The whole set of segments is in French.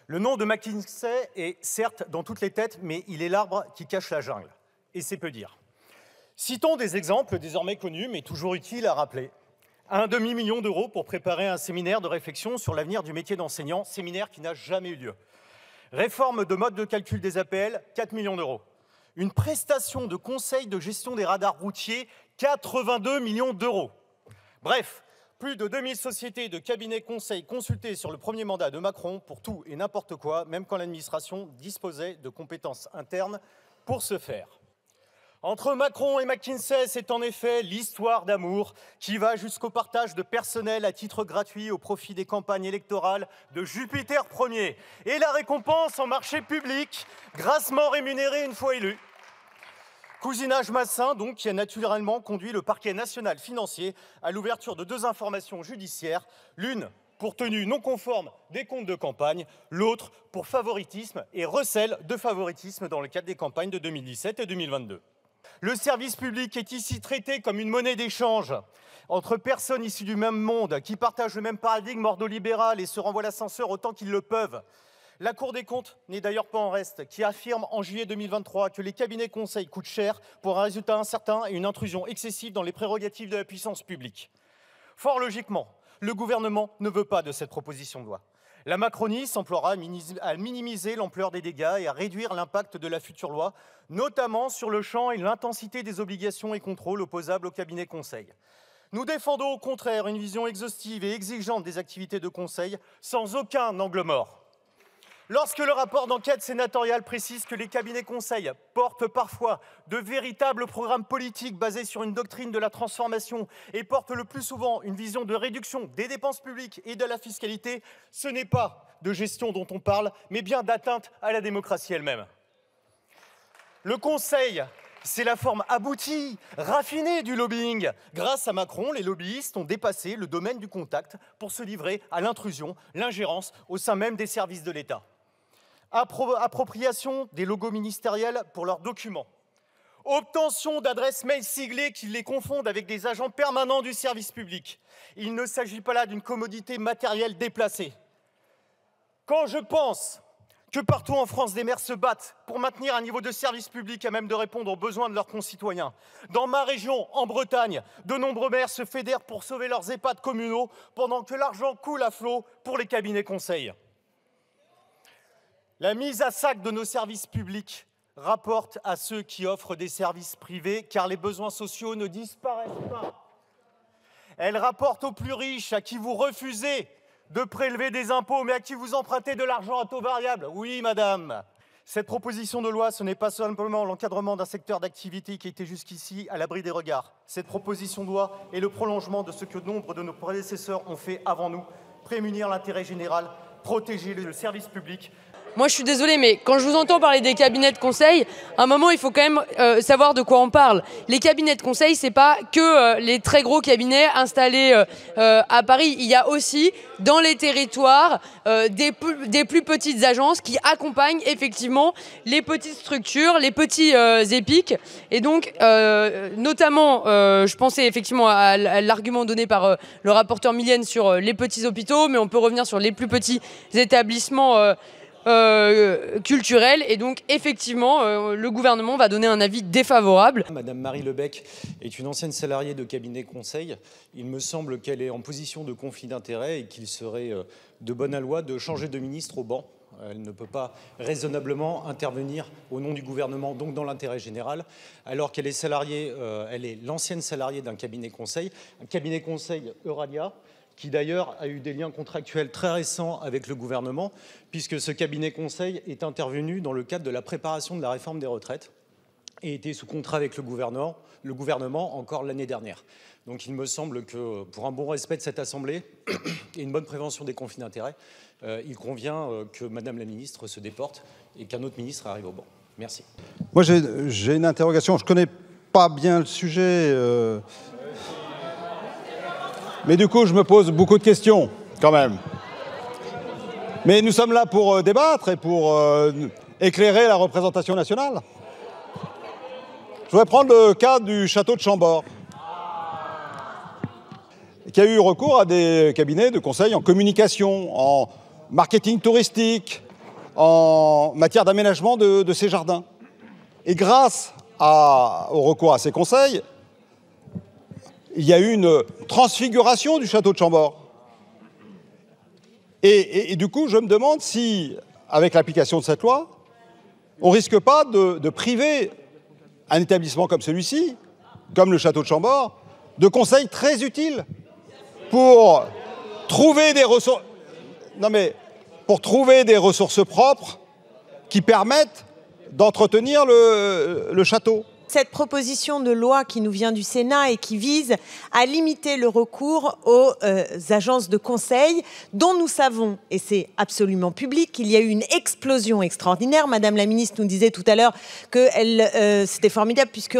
Le nom de McKinsey est certes dans toutes les têtes, mais il est l'arbre qui cache la jungle. Et c'est peu dire. Citons des exemples désormais connus, mais toujours utiles à rappeler. 1,5 million d'euros pour préparer un séminaire de réflexion sur l'avenir du métier d'enseignant, séminaire qui n'a jamais eu lieu. Réforme de mode de calcul des APL, 4 millions d'euros. Une prestation de conseil de gestion des radars routiers, 82 millions d'euros. Bref, plus de 2000 sociétés de cabinets conseils consultés sur le premier mandat de Macron pour tout et n'importe quoi, même quand l'administration disposait de compétences internes pour ce faire. Entre Macron et McKinsey, c'est en effet l'histoire d'amour qui va jusqu'au partage de personnel à titre gratuit au profit des campagnes électorales de Jupiter Ier. Et la récompense en marché public, grassement rémunérée une fois élu. Cousinage malsain, donc, qui a naturellement conduit le parquet national financier à l'ouverture de 2 informations judiciaires, l'une pour tenue non conforme des comptes de campagne, l'autre pour favoritisme et recel de favoritisme dans le cadre des campagnes de 2017 et 2022. Le service public est ici traité comme une monnaie d'échange entre personnes issues du même monde, qui partagent le même paradigme ordolibéral et se renvoient l'ascenseur autant qu'ils le peuvent. La Cour des comptes n'est d'ailleurs pas en reste, qui affirme en juillet 2023 que les cabinets conseils coûtent cher pour un résultat incertain et une intrusion excessive dans les prérogatives de la puissance publique. Fort logiquement, le gouvernement ne veut pas de cette proposition de loi. La Macronie s'emploiera à minimiser l'ampleur des dégâts et à réduire l'impact de la future loi, notamment sur le champ et l'intensité des obligations et contrôles opposables aux cabinets conseils. Nous défendons au contraire une vision exhaustive et exigeante des activités de conseil, sans aucun angle mort. Lorsque le rapport d'enquête sénatorial précise que les cabinets conseils portent parfois de véritables programmes politiques basés sur une doctrine de la transformation et portent le plus souvent une vision de réduction des dépenses publiques et de la fiscalité, ce n'est pas de gestion dont on parle, mais bien d'atteinte à la démocratie elle-même. Le conseil, c'est la forme aboutie, raffinée du lobbying. Grâce à Macron, les lobbyistes ont dépassé le domaine du contact pour se livrer à l'intrusion, l'ingérence au sein même des services de l'État. Appropriation des logos ministériels pour leurs documents. Obtention d'adresses mail siglées qui les confondent avec des agents permanents du service public. Il ne s'agit pas là d'une commodité matérielle déplacée. Quand je pense que partout en France, des maires se battent pour maintenir un niveau de service public à même de répondre aux besoins de leurs concitoyens. Dans ma région, en Bretagne, de nombreux maires se fédèrent pour sauver leurs EHPAD communaux pendant que l'argent coule à flot pour les cabinets conseils. La mise à sac de nos services publics rapporte à ceux qui offrent des services privés, car les besoins sociaux ne disparaissent pas. Elle rapporte aux plus riches, à qui vous refusez de prélever des impôts, mais à qui vous empruntez de l'argent à taux variable. Oui, madame. Cette proposition de loi, ce n'est pas simplement l'encadrement d'un secteur d'activité qui était jusqu'ici à l'abri des regards. Cette proposition de loi est le prolongement de ce que nombre de nos prédécesseurs ont fait avant nous, prémunir l'intérêt général, protéger le service public. Moi, je suis désolée, mais quand je vous entends parler des cabinets de conseil, à un moment, il faut quand même savoir de quoi on parle. Les cabinets de conseil, c'est pas que les très gros cabinets installés à Paris. Il y a aussi, dans les territoires, des plus petites agences qui accompagnent effectivement les petites structures, les petits EPIC. Et donc, notamment, je pensais effectivement à l'argument donné par le rapporteur Milienne sur les petits hôpitaux, mais on peut revenir sur les plus petits établissements culturel, et donc effectivement le gouvernement va donner un avis défavorable. Madame Marie Lebec est une ancienne salariée de cabinet conseil. Il me semble qu'elle est en position de conflit d'intérêts et qu'il serait de bonne loi de changer de ministre au banc. Elle ne peut pas raisonnablement intervenir au nom du gouvernement, donc dans l'intérêt général, alors qu'elle est salariée, elle est l'ancienne salariée d'un cabinet conseil Euralia, qui d'ailleurs a eu des liens contractuels très récents avec le gouvernement, puisque ce cabinet conseil est intervenu dans le cadre de la préparation de la réforme des retraites et était sous contrat avec le gouvernement encore l'année dernière. Donc il me semble que pour un bon respect de cette Assemblée et une bonne prévention des conflits d'intérêts, il convient que Madame la Ministre se déporte et qu'un autre ministre arrive au banc. Merci. Moi j'ai une interrogation, je ne connais pas bien le sujet. Mais du coup, je me pose beaucoup de questions, quand même. Mais nous sommes là pour débattre et pour éclairer la représentation nationale. Je voudrais prendre le cas du château de Chambord, qui a eu recours à des cabinets de conseil en communication, en marketing touristique, en matière d'aménagement de ces jardins. Et grâce au recours à ces conseils, il y a eu une transfiguration du château de Chambord. Et du coup, je me demande si, avec l'application de cette loi, on ne risque pas de priver un établissement comme celui-ci, comme le château de Chambord, de conseils très utiles pour trouver des ressources. Non mais, pour trouver des ressources propres qui permettent d'entretenir le château. Cette proposition de loi qui nous vient du Sénat et qui vise à limiter le recours aux agences de conseil dont nous savons, et c'est absolument public, qu'il y a eu une explosion extraordinaire. Madame la ministre nous disait tout à l'heure que c'était formidable puisque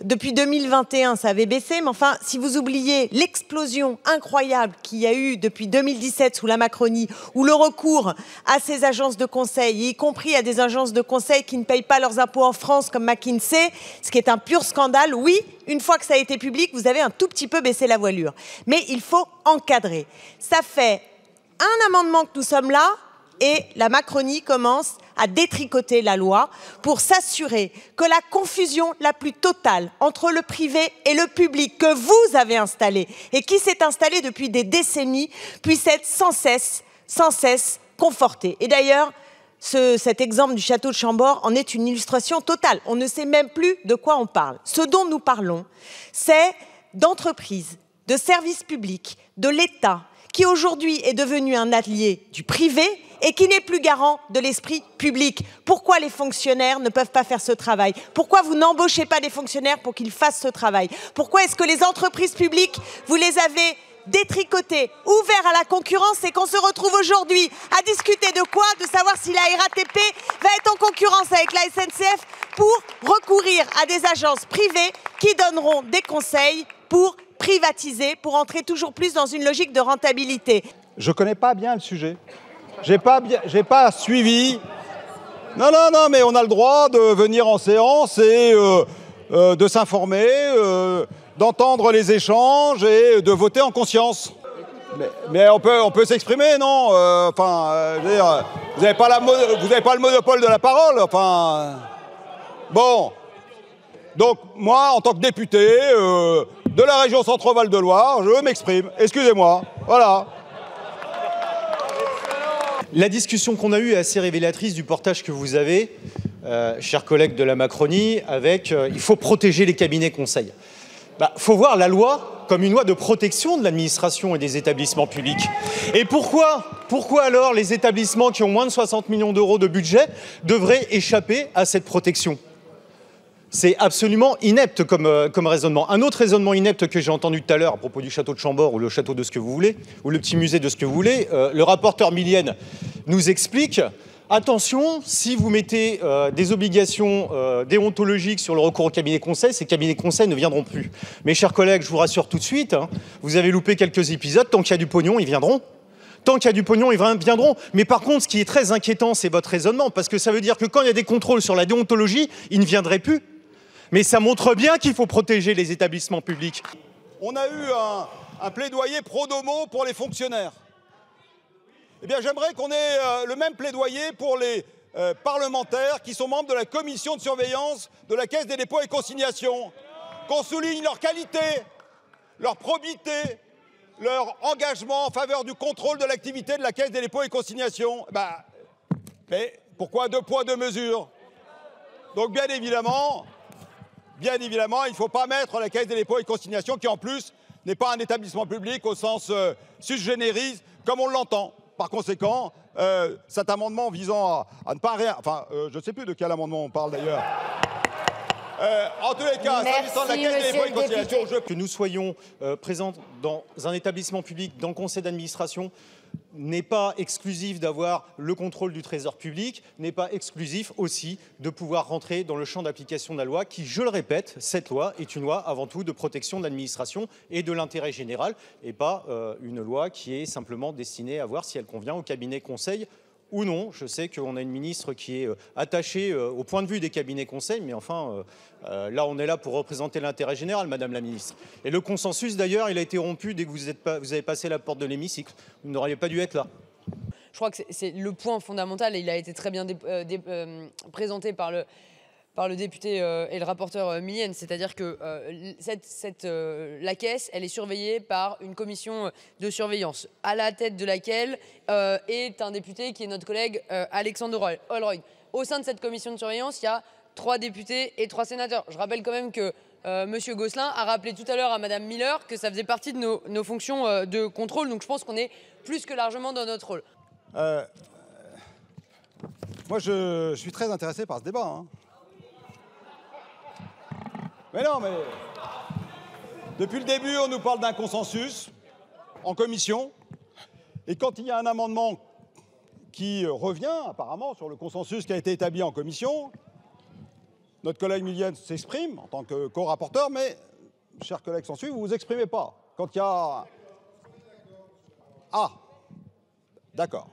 depuis 2021 ça avait baissé, mais enfin si vous oubliez l'explosion incroyable qu'il y a eu depuis 2017 sous la Macronie, où le recours à ces agences de conseil, y compris à des agences de conseil qui ne payent pas leurs impôts en France comme McKinsey, ce qui est un pur scandale. Oui, une fois que ça a été public, vous avez un tout petit peu baissé la voilure. Mais il faut encadrer. Ça fait un amendement que nous sommes là et la Macronie commence à détricoter la loi pour s'assurer que la confusion la plus totale entre le privé et le public que vous avez installé et qui s'est installé depuis des décennies puisse être sans cesse confortée. Et d'ailleurs, cet exemple du château de Chambord en est une illustration totale. On ne sait même plus de quoi on parle. Ce dont nous parlons, c'est d'entreprises, de services publics, de l'État, qui aujourd'hui est devenu un allié du privé et qui n'est plus garant de l'esprit public. Pourquoi les fonctionnaires ne peuvent pas faire ce travail? Pourquoi vous n'embauchez pas des fonctionnaires pour qu'ils fassent ce travail? Pourquoi est-ce que les entreprises publiques, vous les avez détricoté, ouvert à la concurrence et qu'on se retrouve aujourd'hui à discuter de quoi? De savoir si la RATP va être en concurrence avec la SNCF pour recourir à des agences privées qui donneront des conseils pour privatiser, pour entrer toujours plus dans une logique de rentabilité. Je ne connais pas bien le sujet. J'ai pas suivi. Non, mais on a le droit de venir en séance et de s'informer, d'entendre les échanges et de voter en conscience. Mais on peut s'exprimer, non? Je veux dire, vous n'avez pas le monopole de la parole. Enfin, bon. Donc moi, en tant que député de la région Centre-Val de Loire, je m'exprime. Excusez-moi. Voilà. La discussion qu'on a eue est assez révélatrice du portage que vous avez, chers collègues de la Macronie, avec il faut protéger les cabinets conseils. Faut voir la loi comme une loi de protection de l'administration et des établissements publics. Et pourquoi alors les établissements qui ont moins de 60 millions d'euros de budget devraient échapper à cette protection? C'est absolument inepte comme raisonnement. Un autre raisonnement inepte que j'ai entendu tout à l'heure à propos du château de Chambord ou le château de ce que vous voulez, ou le petit musée de ce que vous voulez, le rapporteur Millienne nous explique: attention, si vous mettez des obligations déontologiques sur le recours au cabinet conseil, ces cabinets conseils ne viendront plus. Mes chers collègues, je vous rassure tout de suite, vous avez loupé quelques épisodes, tant qu'il y a du pognon, ils viendront. Tant qu'il y a du pognon, ils viendront. Mais par contre, ce qui est très inquiétant, c'est votre raisonnement, parce que ça veut dire que quand il y a des contrôles sur la déontologie, ils ne viendraient plus. Mais ça montre bien qu'il faut protéger les établissements publics. On a eu un plaidoyer pro domo pour les fonctionnaires. Eh bien, j'aimerais qu'on ait le même plaidoyer pour les parlementaires qui sont membres de la commission de surveillance de la Caisse des dépôts et consignations. Qu'on souligne leur qualité, leur probité, leur engagement en faveur du contrôle de l'activité de la Caisse des dépôts et consignations. Mais pourquoi deux poids, deux mesures? Donc bien évidemment, il ne faut pas mettre la Caisse des dépôts et consignations, qui en plus n'est pas un établissement public au sens sus generis, comme on l'entend. Par conséquent, cet amendement visant à ne pas je ne sais plus de quel amendement on parle d'ailleurs. En tous les cas, s'agissant de la Caisse des dépôts et consignations, que nous soyons présents dans un établissement public, dans le conseil d'administration, n'est pas exclusif d'avoir le contrôle du trésor public, n'est pas exclusif aussi de pouvoir rentrer dans le champ d'application de la loi qui, je le répète, cette loi est une loi avant tout de protection de l'administration et de l'intérêt général, et pas une loi qui est simplement destinée à voir si elle convient au cabinet conseil ou non. Je sais qu'on a une ministre qui est attachée au point de vue des cabinets conseils, mais enfin, là, on est là pour représenter l'intérêt général, Madame la ministre. Et le consensus, d'ailleurs, il a été rompu dès que vous avez passé la porte de l'hémicycle. Vous n'auriez pas dû être là. je crois que c'est le point fondamental et il a été très bien présenté par le député et le rapporteur Milienne, c'est-à-dire que la caisse, elle est surveillée par une commission de surveillance, à la tête de laquelle est un député qui est notre collègue Alexandre Holroyd. Au sein de cette commission de surveillance, il y a 3 députés et 3 sénateurs. Je rappelle quand même que M. Gosselin a rappelé tout à l'heure à Mme Miller que ça faisait partie de nos fonctions de contrôle, donc je pense qu'on est plus que largement dans notre rôle. Moi, je suis très intéressé par ce débat. Hein. Mais non, mais depuis le début, on nous parle d'un consensus en commission. Et quand il y a un amendement qui revient, apparemment, sur le consensus qui a été établi en commission, notre collègue Milienne s'exprime en tant que co-rapporteur, mais, chers collègues s'en suivent, vous ne vous exprimez pas. Quand il y a... Ah, d'accord.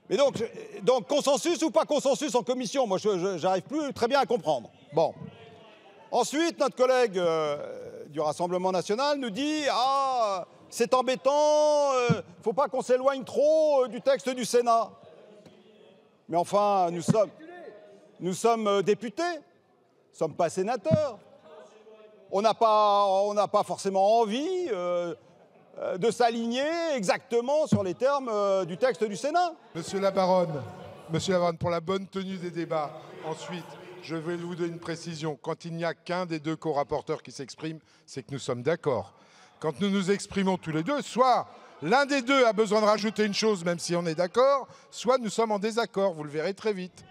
Mais donc, consensus ou pas consensus en commission, moi, je n'arrive plus très bien à comprendre. Bon. Ensuite, notre collègue du Rassemblement national nous dit « Ah, c'est embêtant, faut pas qu'on s'éloigne trop du texte du Sénat. » Mais enfin, nous sommes députés, nous ne sommes pas sénateurs. On n'a pas forcément envie de s'aligner exactement sur les termes du texte du Sénat. Monsieur Labaronne, pour la bonne tenue des débats, ensuite, je vais vous donner une précision. Quand il n'y a qu'un des 2 co-rapporteurs qui s'exprime, c'est que nous sommes d'accord. Quand nous nous exprimons tous les 2, soit l'un des 2 a besoin de rajouter une chose, même si on est d'accord, soit nous sommes en désaccord. Vous le verrez très vite.